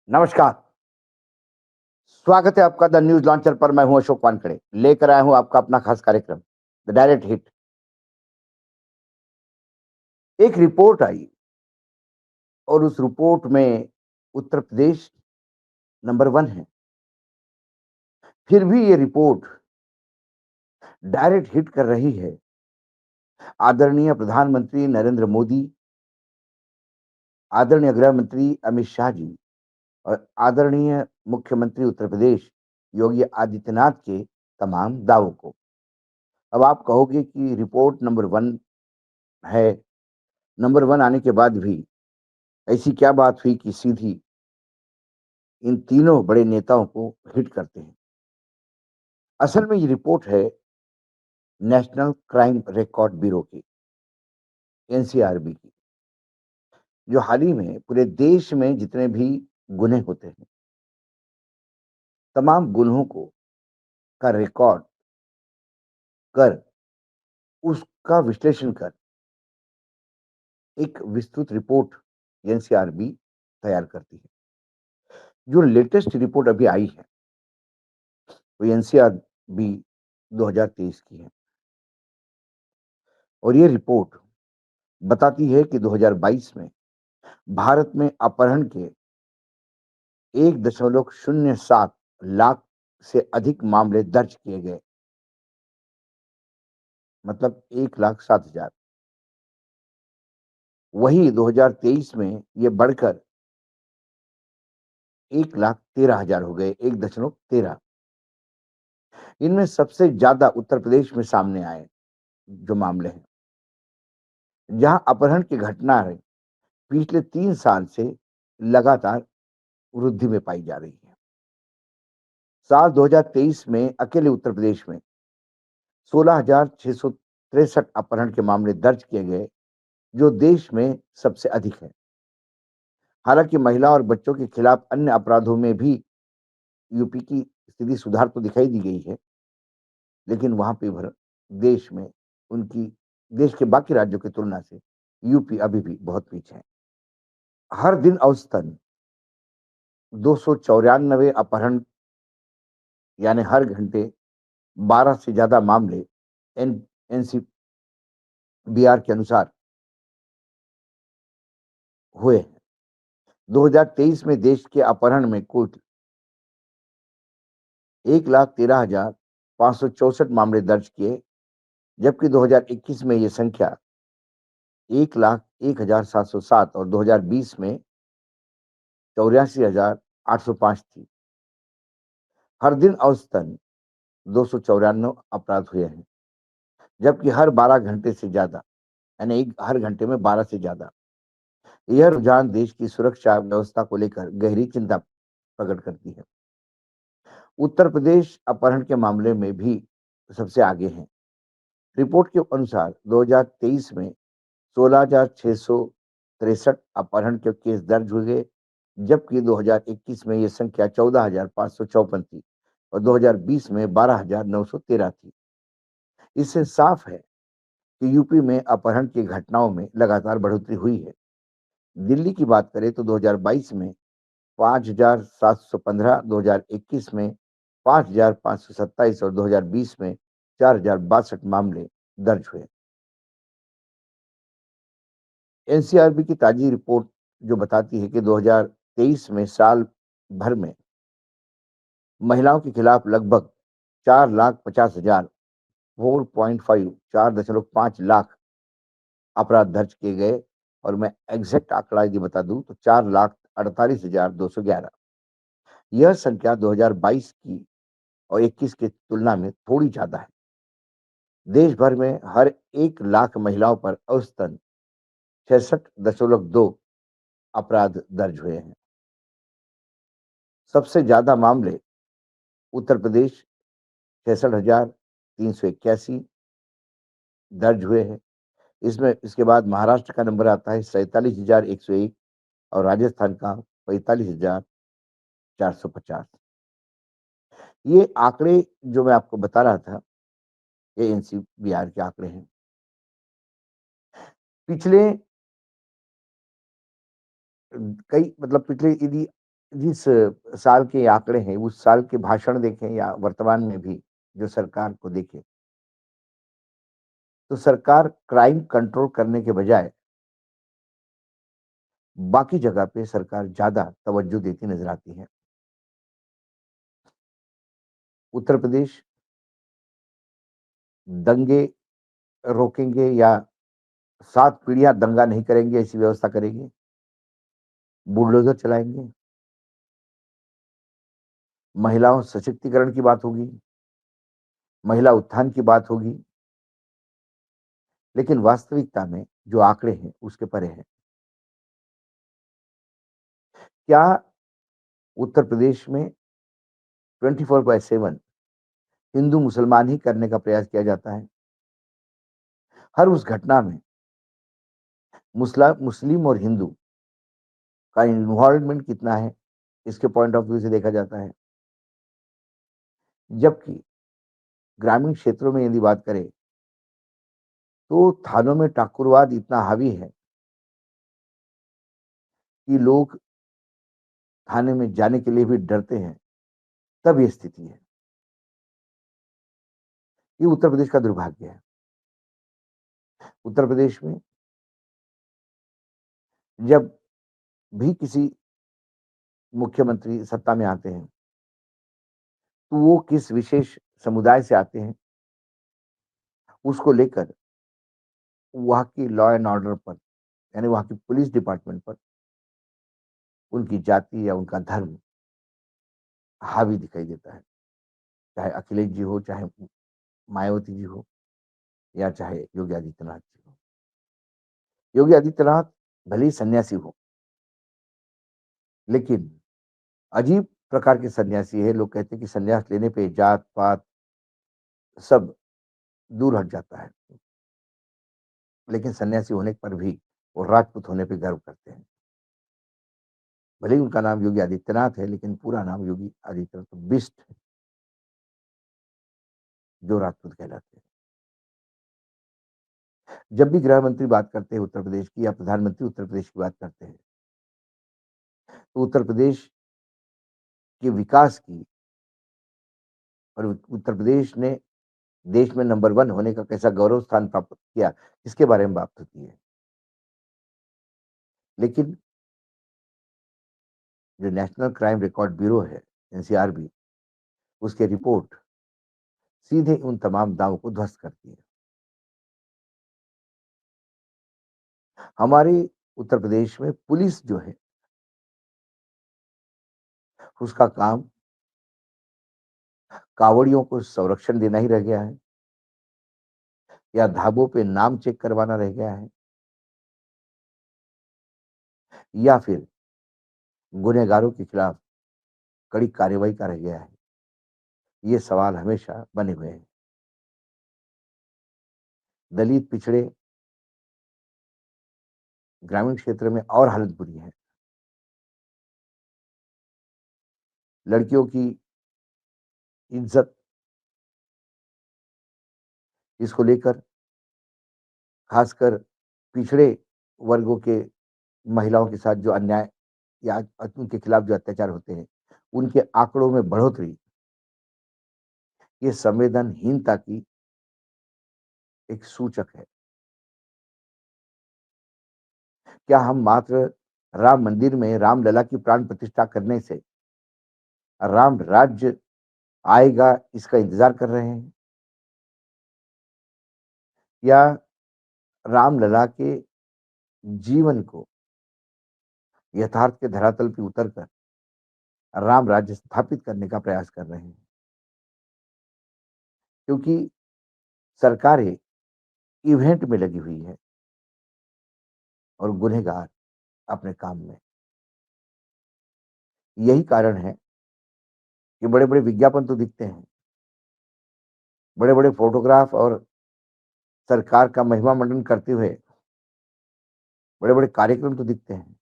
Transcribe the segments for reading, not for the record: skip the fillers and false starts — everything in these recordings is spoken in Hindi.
नमस्कार, स्वागत है आपका द न्यूज़ लॉन्चर पर। मैं हूं अशोक वानखेड़े, लेकर आया हूं आपका अपना खास कार्यक्रम द डायरेक्ट हिट। एक रिपोर्ट आई और उस रिपोर्ट में उत्तर प्रदेश नंबर 1 है। फिर भी ये रिपोर्ट डायरेक्ट हिट कर रही है आदरणीय प्रधानमंत्री नरेंद्र मोदी, आदरणीय गृह मंत्री अमित शाह जी और आदरणीय मुख्यमंत्री उत्तर प्रदेश योगी आदित्यनाथ के तमाम दावों को। अब आप कहोगे कि रिपोर्ट नंबर 1 है, नंबर 1 आने के बाद भी ऐसी क्या बात हुई कि सीधी इन तीनों बड़े नेताओं को हिट करते हैं। असल में ये रिपोर्ट है नेशनल क्राइम रिकॉर्ड ब्यूरो की, एनसीआरबी की, जो हाल ही में पूरे देश में जितने भी गुने होते हैं, तमाम गुन्हों को का रिकॉर्ड कर उसका विश्लेषण कर एक विस्तृत रिपोर्ट एनसीआरबी तैयार करती है। जो लेटेस्ट रिपोर्ट अभी आई है वो एनसीआरबी 2023 की है और ये रिपोर्ट बताती है कि 2022 में भारत में अपहरण के 1.07 लाख से अधिक मामले दर्ज किए गए, मतलब 1,07,000। वहीं 2023 में ये बढ़कर 1,13,000 हो गए, 1.13। इनमें सबसे ज्यादा उत्तर प्रदेश में सामने आए जो मामले हैं, जहां अपहरण की घटनाएं पिछले 3 साल से लगातार वृद्धि में पाई जा रही है। साल 2023 में अकेले उत्तर प्रदेश में 16,663 अपहरण के मामले दर्ज किए गए, जो देश में सबसे अधिक है। हालांकि महिला और बच्चों के खिलाफ अन्य अपराधों में भी यूपी की स्थिति सुधार तो दिखाई दी गई है, लेकिन वहां पे भर देश में उनकी देश के बाकी राज्यों की तुलना से यूपी अभी भी बहुत पीछे है। हर दिन औसतन 294 अपहरण, यानी हर घंटे 12 से ज्यादा मामले एन एनसीबीआर के अनुसार हुए हैं। 2023 में देश के अपहरण में कुल 1,13,564 मामले दर्ज किए, जबकि 2021 में ये संख्या 1,01,707 और 2020 में 84,805 थी। हर दिन औसतन 294 अपराध हुए हैं, जबकि हर 12 घंटे से ज्यादा, यानी एक हर घंटे में 12 से ज्यादा। यह रुझान देश की सुरक्षा व्यवस्था को लेकर गहरी चिंता प्रकट करती है। उत्तर प्रदेश अपहरण के मामले में भी सबसे आगे है। रिपोर्ट के अनुसार 2023 में 16,663 अपहरण के केस दर्ज हुए, जबकि 2021 में यह संख्या 14,554 थी और 2020 में 12,913 थी। इससे साफ है कि यूपी में अपहरण की घटनाओं में लगातार बढ़ोतरी हुई है। दिल्ली की बात करें तो 2022 में 5,715, 2021 में 5,527 और 2020 में 4,062 मामले दर्ज हुए। एनसीआरबी की ताजी रिपोर्ट जो बताती है कि 2023 में साल भर में महिलाओं के खिलाफ लगभग 4,50,000 4.5 4.5 लाख अपराध दर्ज किए गए और मैं एग्जैक्ट आंकड़ा यदि बता दूं तो 4,48,211। यह संख्या 2022 की और 21 की तुलना में थोड़ी ज्यादा है। देश भर में हर 1 लाख महिलाओं पर औसतन 66.2 अपराध दर्ज हुए हैं। सबसे ज्यादा मामले उत्तर प्रदेश 66,381 दर्ज हुए हैं। इसमें इसके बाद महाराष्ट्र का नंबर आता है 47,101 और राजस्थान का 45,450। ये आंकड़े जो मैं आपको बता रहा था, ये एनसीबीआर के आंकड़े हैं। पिछले कई मतलब पिछले यदि जिस साल के आंकड़े हैं, उस साल के भाषण देखें या वर्तमान में भी जो सरकार को देखें, तो सरकार क्राइम कंट्रोल करने के बजाय बाकी जगह पे सरकार ज़्यादा तवज्जो देती नज़र आती है। उत्तर प्रदेश दंगे रोकेंगे या 7 पीढ़ियाँ दंगा नहीं करेंगे ऐसी व्यवस्था करेगी, बुलडोज़र चलाएँगे, महिलाओं सशक्तिकरण की बात होगी, महिला उत्थान की बात होगी, लेकिन वास्तविकता में जो आंकड़े हैं, उसके परे हैं। क्या उत्तर प्रदेश में 24/7 हिंदू-मुसलमान ही करने का प्रयास किया जाता है? हर उस घटना में मुस्लिम और हिंदू का इन्वॉल्वमेंट कितना है, इसके पॉइंट ऑफ व्यू से देखा जाता है। जबकि ग्रामीण क्षेत्रों में यदि बात करें, तो थानों में ठाकुरवाद इतना हावी है कि लोग थाने में जाने के लिए भी डरते हैं, तब ये स्थिति है। ये उत्तर प्रदेश का दुर्भाग्य है। उत्तर प्रदेश में जब भी किसी मुख्यमंत्री सत्ता में आते हैं, तो वो किस विशेष समुदाय से आते हैं, उसको लेकर वहाँ की लॉ एंड ऑर्डर पर, यानी वहाँ की पुलिस डिपार्टमेंट पर उनकी जाति या उनका धर्म हावी दिखाई देता है। चाहे अखिलेश जी हो, चाहे मायावती जी हो या चाहे योगी आदित्यनाथ जी हो। योगी आदित्यनाथ भले ही सन्यासी हो, लेकिन अजीब प्रकार के सन्यासी है। लोग कहते हैं कि सन्यास लेने पे जात-पात सब दूर हट जाता है, लेकिन सन्यासी होने पर भी वो राजपूत होने पे गर्व करते हैं। भले ही उनका नाम योगी आदित्यनाथ है, लेकिन पूरा नाम योगी आदित्यनाथ बिष्ट है, जो राजपूत कहलाते हैं। जब भी गृह मंत्री बात करते हैं उत्तर प्रदेश की या प्रधानमंत्री उत्तर प्रदेश की बात करते हैं, तो उत्तर प्रदेश के विकास की और उत्तर प्रदेश ने देश में नंबर 1 होने का कैसा गौरव स्थान प्राप्त किया, इसके बारे में बात होती है। लेकिन जो नेशनल क्राइम रिकॉर्ड ब्यूरो है, एनसीआरबी, उसकी रिपोर्ट सीधे उन तमाम दावों को ध्वस्त करती है। हमारे उत्तर प्रदेश में पुलिस जो है, उसका काम कांवड़ियों को संरक्षण देना ही रह गया है या ढाबों पे नाम चेक करवाना रह गया है या फिर गुनहगारों के खिलाफ कड़ी कार्रवाई का रह गया है। ये सवाल हमेशा बने हुए हैं। दलित पिछड़े ग्रामीण क्षेत्र में और हालत बुरी है। लड़कियों की इज्जत, इसको लेकर खासकर पिछड़े वर्गों के महिलाओं के साथ जो अन्याय या उनके खिलाफ जो अत्याचार होते हैं, उनके आंकड़ों में बढ़ोतरी, ये संवेदनहीनता की एक सूचक है। क्या हम मात्र राम मंदिर में रामलला की प्राण प्रतिष्ठा करने से राम राज्य आएगा, इसका इंतजार कर रहे हैं? या रामलला के जीवन को यथार्थ के धरातल पे उतरकर राम राज्य स्थापित करने का प्रयास कर रहे हैं? क्योंकि सरकारें इवेंट में लगी हुई है और गुनहगार अपने काम में। यही कारण है कि बड़े-बड़े विज्ञापन तो दिखते हैं, बड़े-बड़े फोटोग्राफ और सरकार का महिमा मंडन करते हुए बड़े-बड़े कार्यक्रम तो दिखते हैं,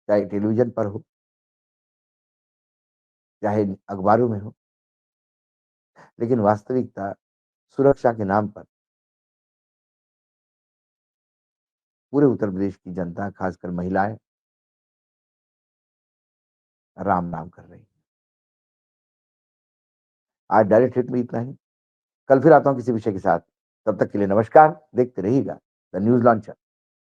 चाहे टेलीविज़न पर हो, चाहे अखबारों में हो, लेकिन वास्तविकता सुरक्षा के नाम पर पूरे उत्तर प्रदेश की जनता, खासकर महिलाएँ राम नाम कर रही हैं। आज डायरेक्ट हिट में इतना ही। कल फिर आता हूँ किसी विषय के साथ। तब तक के लिए नमस्कार। देखते रहिएगा द न्यूज़ लॉन्चर।